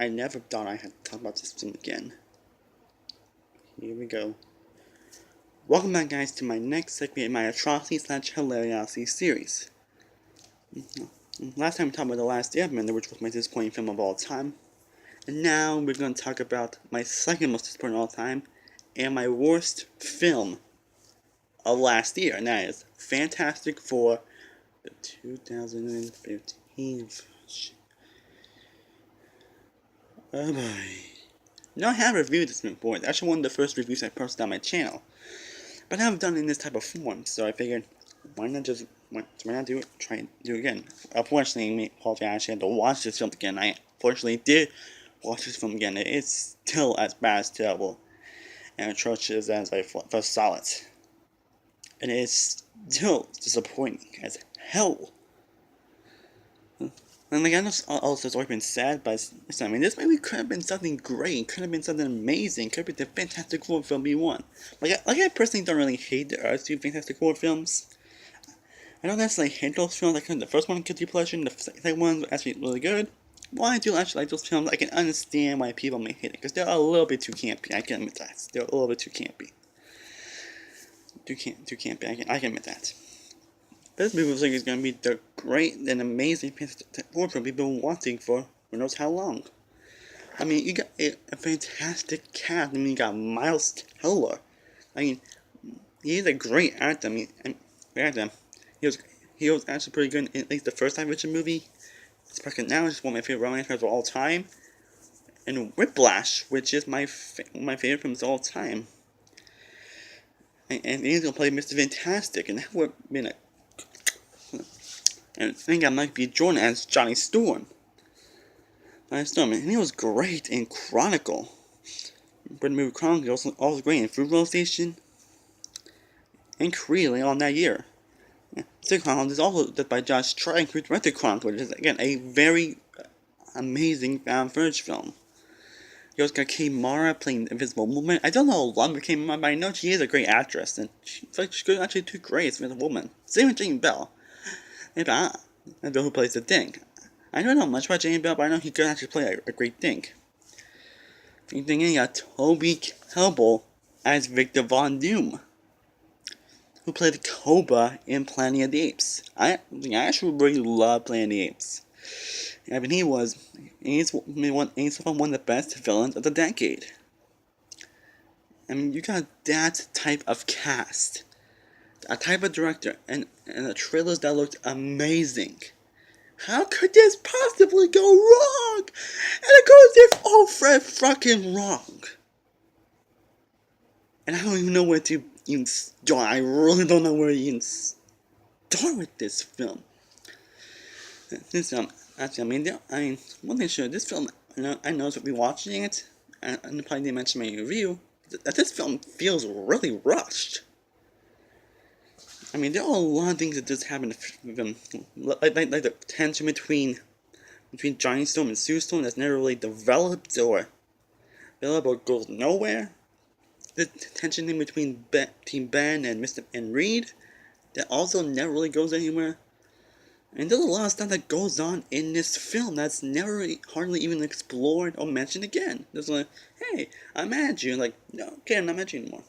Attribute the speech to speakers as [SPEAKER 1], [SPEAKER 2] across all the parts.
[SPEAKER 1] I never thought I had to talk about this film again. Here we go. Welcome back, guys, to my next segment in my Atrocity / Hilariocity series. Last time we talked about The Last Airbender, which was my disappointing film of all time. And now we're going to talk about my second most disappointing of all time and my worst film of last year, and that is Fantastic Four, the 2015 version. Oh boy. Now I have reviewed this film before. It's actually one of the first reviews I posted on my channel. But I haven't done it in this type of form, so I figured, why not do it, try and do it again. Unfortunately, I actually had to watch this film again. I fortunately did watch this film again. It's still as bad as terrible and atrocious as I first saw it. And it's still disappointing as hell. And like, I know all this has already been said, but I mean, this movie could have been something great, could have been something amazing, could have been the Fantastic Four film V1. I personally don't really hate the other two Fantastic Four films. I don't necessarily hate those films. Like, the first one could be pleasure, and the second one was actually really good. While I do actually like those films, I can understand why people may hate it, because they're a little bit too campy. I can admit that. They're a little bit too campy. Too campy. I can admit that. This movie looks like it's going to be the great and amazing Fantastic Four film we've been wanting for who knows how long. I mean, you got a fantastic cast. I mean, you got Miles Teller. I mean, he's a great actor. I mean, he was actually pretty good in at least the first live action movie. Especially now, it's one of my favorite romance films of all time. And Whiplash, which is my favorite films of all time. And he's going to play Mr. Fantastic, and that would have been a... And I think I might be Jordan as Johnny Storm. And he was great in Chronicle. But the movie Chronicle was also great in Fruitvale Station and Creed on that year. Second Chronicle is also done by Josh Trank, who directed Chronicle, which is again a very amazing found footage film. You also got Kate Mara playing Invisible Woman. I don't know a lot about Kate Mara, but I know she is a great actress, and she could actually do great as Invisible Woman. Same with Jane Bell. I don't know who plays the Thing. I don't know much about Jane Bell, but I know he could actually play a great Thing. You got Toby Kebbell as Victor Von Doom, who played Cobra in Planet of the Apes. I actually really love Planet of the Apes. I mean, he's one of the best villains of the decade. I mean, you got that type of cast, a type of director, and the trailers that looked amazing. How could this possibly go wrong? And it goes all fucking wrong. And I don't even know where to even start. I really don't know where to even start with this film. This film, actually, one thing sure, this film, I know if we're watching it, and I probably didn't mention my review, that this film feels really rushed. I mean, there are a lot of things that just happen in the film, like the tension between Johnny Storm and Sue Storm that's never really developed or goes nowhere. The tension in between Team Ben and Reed that also never really goes anywhere. And there's a lot of stuff that goes on in this film that's never hardly even explored or mentioned again. There's like, hey, I'm mad at you. Like, no, okay, I'm not mad at you anymore.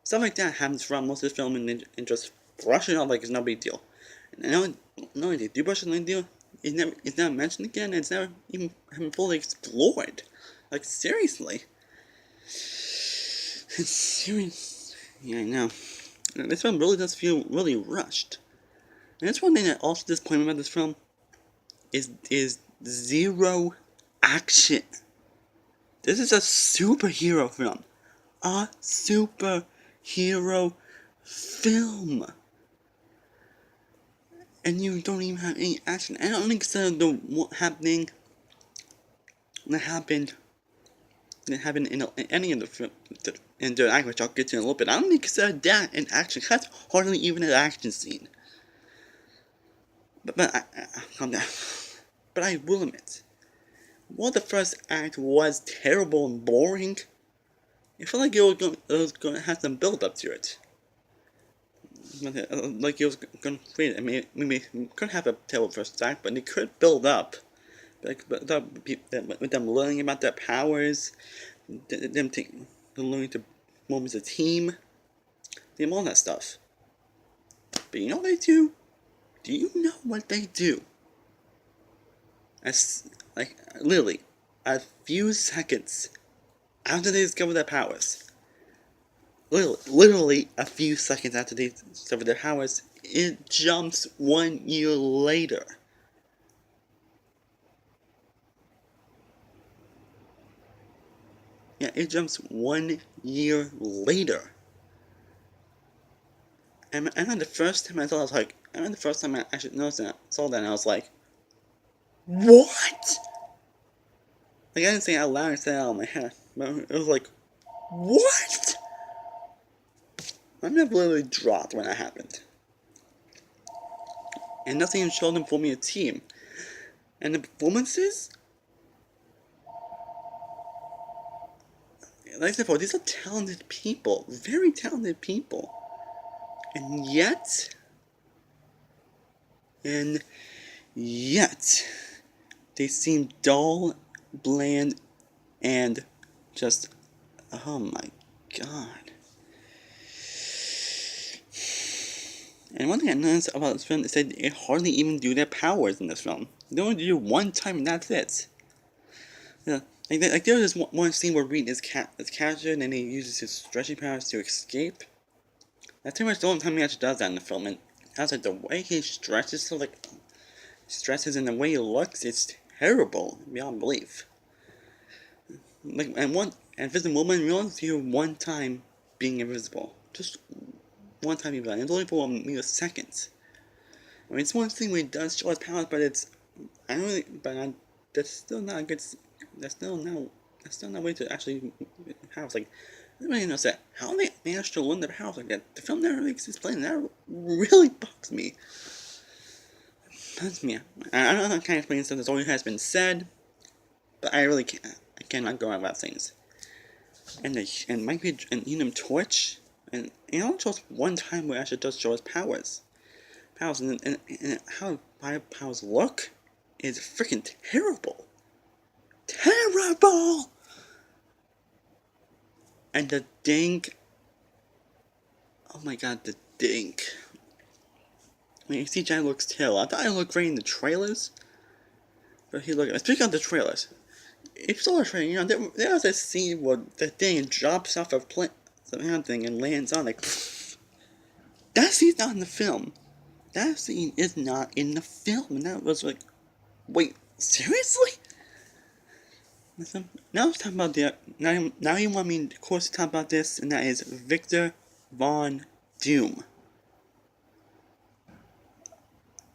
[SPEAKER 1] Stuff like that happens throughout most of the film and just brush it off like it's no big deal. And no, they do brush it like no deal. It's never mentioned again, and it's never even fully explored. Like, seriously. It's serious. Yeah, I know. This film really does feel really rushed. And that's one thing that also disappoints me about this film is zero action. This is a superhero film. A superhero film. And you don't even have any action. I don't think so. What happened in any of the film, in the act, which I'll get to in a little bit. I don't think so that in action. That's hardly even an action scene. But calm down. But I will admit, while the first act was terrible and boring, it felt like it was going to have some build up to it. Like it was going to create. I mean, maybe it couldn't have a terrible first act, but it could build up Like, but with them learning about their powers, them learning to form as a team, them all that stuff. But you know what they do? Do you know what they do? As, like, literally, a few seconds after they discover their powers, literally a few seconds after they discover their powers, it jumps 1 year later. Yeah, it jumps 1 year later. And the first time I saw it, I was like, the first time I actually saw that, and I was like, what? Like, I didn't say it out loud, I said it out of my head. But it was like, what? My neck literally dropped when that happened. And nothing even showed them forming a team. And the performances? Like I said before, these are talented people. Very talented people. And yet, they seem dull, bland, and just, oh my god. And one thing I noticed about this film is that they hardly even do their powers in this film. They only do one time and that's it. Yeah, like there was this one scene where Reed is captured and then he uses his stretchy powers to escape. That's pretty much the only time he actually does that in the film. And I was like, the way he stretches and the way he looks, it's terrible beyond belief. Like, and Invisible Woman, we only see her one time being invisible. Just one time even. It's only for maybe a second. I mean, it's one thing where he does show his powers, but that's still not a good. That's still not a way to actually have. Like, everybody knows that. How they managed to learn their powers like that? The film never really explains. That really bugs me. That's me. I don't know how to kind of explain stuff that's already has been said, but I really can't. I cannot go on about things. And Mikey and Torch, and it only shows one time where actually does show his powers. And how my powers look is freaking terrible. Terrible! And the dink. Oh my god, the dink. I mean, CGI looks terrible. I thought it looked great in the trailers. But speaking of the trailers, if you saw the trailer, you know, there was a scene where the thing drops off of some thing and lands on, like, pfft. That scene's not in the film. That scene is not in the film. And that was like, wait, seriously? Now let's talk about now you want me, of course, to talk about this, and that is Victor Von Doom.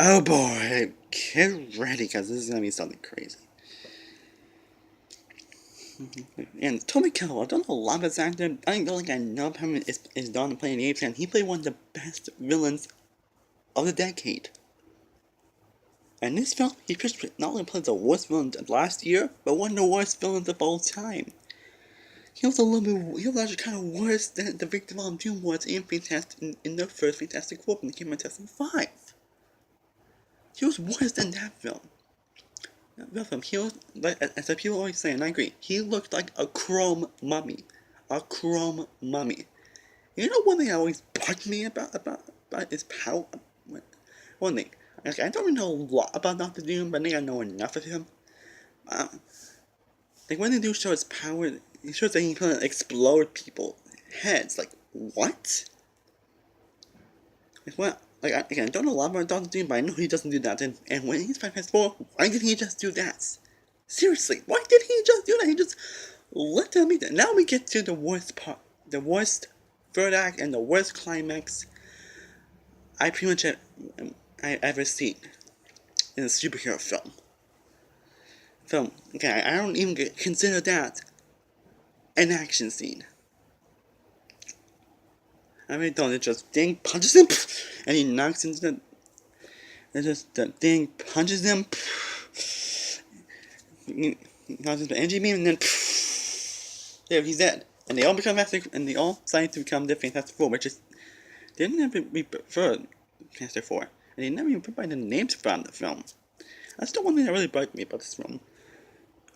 [SPEAKER 1] Oh boy, get ready, because this is going to be something crazy. And Toby Kebbell, I don't know a lot about this actor. I don't think I know him is Don playing the Apes, and he played one of the best villains of the decade. And in this film, he not only played the worst villain last year, but one of the worst villains of all time. He was actually kind of worse than the Victor Von Doom was in the first Fantastic Four when it came out in 2005. He was worse than that film. He was, like, as people always say, and I agree, he looked like a chrome mummy. A chrome mummy. You know one thing that always bugged me about his power? One thing, like, I don't really know a lot about Dr. Doom, but I think I know enough of him. Like, when they do show his power, he shows that he can explode people's heads. Like, what? Like, what? Like, again, I don't know a lot about Dr. Doom, but I know he doesn't do that. And when he's fighting Fantastic Four, why did he just do that? Seriously, why did he just do that? He just let them meet that. Now we get to the worst part. The worst third act and the worst climax I pretty much I ever seen in a superhero film. Okay, I don't even consider that an action scene. I really don't. It just Ding punches him, and he knocks into the. And just the Ding punches him, he knocks into the energy beam, and then there he's dead. And they all become Fantastic, and they all decide to become the Fantastic Four, which is they didn't ever refer Fantastic Four, and they never even provided the names from the film. That's the one thing that really bugged me about this film.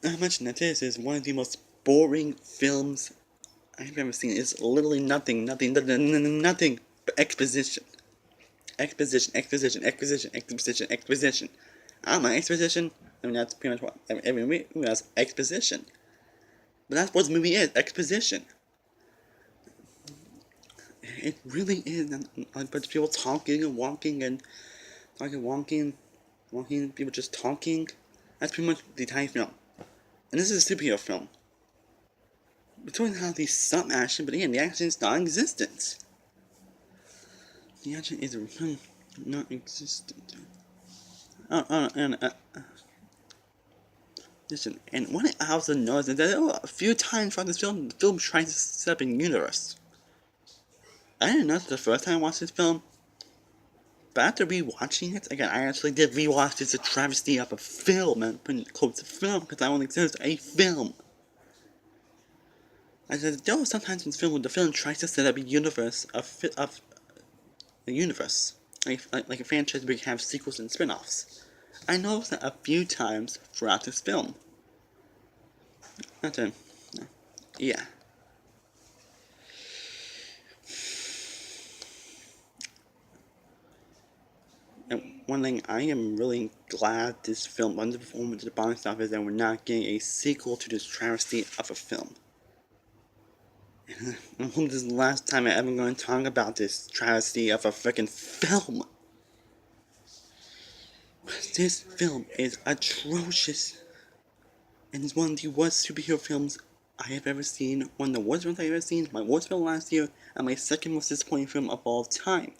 [SPEAKER 1] I mentioned that this is one of the most boring films I've ever seen. It's literally nothing but exposition. Exposition. I don't know, exposition. I mean, that's pretty much what every movie has exposition. But that's what this movie is, exposition. It really is a bunch of people talking and walking and walking, people just talking. That's pretty much the entire film. And this is a superhero film. It's going to have these some action, but again, the action is non-existent. The action is really non-existent. Listen, and what I also noticed is that a few times throughout this film, the film tries to set up a universe. I didn't notice the first time I watched this film, but after rewatching it, again, I actually did rewatch this, a travesty of a film, and putting it close to film, because I only consider it a film. I said, there are sometimes in this film where the film tries to set up a universe, a universe, like a franchise where you have sequels and spin-offs. I noticed that a few times throughout this film. Yeah. And one thing I am really glad this film underperformed to the box office is that we're not getting a sequel to this travesty of a film. And I hope this is the last time I'm ever going to talk about this travesty of a freaking film. This film is atrocious. And it's one of the worst superhero films I have ever seen. One of the worst films I've ever seen. My worst film last year. And my second most disappointing film of all time.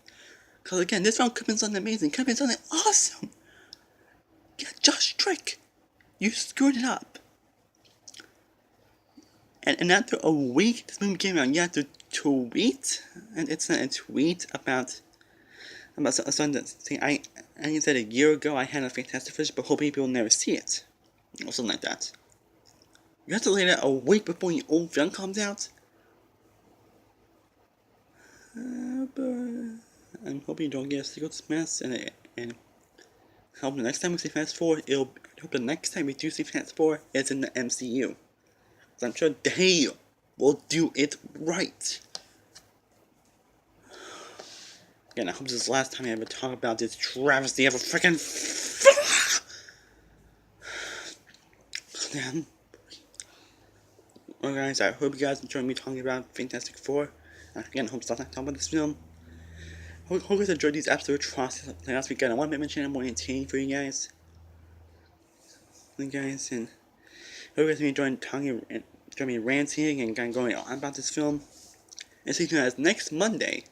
[SPEAKER 1] Because again, this film could have been something amazing. Could have been something awesome. Yeah, Josh Trick. You screwed it up. And after a week, this movie came out. You have to tweet. And it's not a tweet about something I said a year ago I had a Fantastic Fish, but hoping people will never see it. Or something like that. You have to lay that a week before your own film comes out? But I'm hoping you don't get a sequel to this mess, and hope the next time we see Fast 4, I hope the next time we do see Fast 4, it's in the MCU. So I'm sure they will do it right. Again, I hope this is the last time I ever talk about this travesty of a freaking film. Well guys, I hope you guys enjoyed me talking about Fantastic Four. Again, I hope you stop talking about this film. Hope you guys enjoyed these absolute atrocities last weekend. I want to make my channel more entertaining for you guys. And hope you guys enjoyed talking and enjoyed me ranting and going on about this film. And so you guys, next Monday,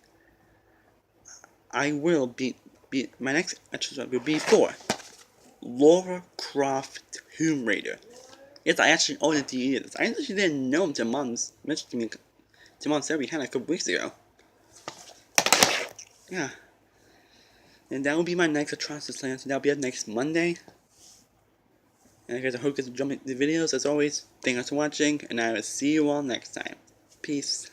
[SPEAKER 1] I will be my next episode will be for Lara Croft Tomb Raider. Yes, I actually own the DVD. I actually didn't know until Mom mentioned to me. Mom said we had it a couple weeks ago. Yeah. And that will be my next Atrocity Slam. So that'll be up next Monday. And guys, I hope you guys enjoy the videos. As always, thank you guys for watching. And I will see you all next time. Peace.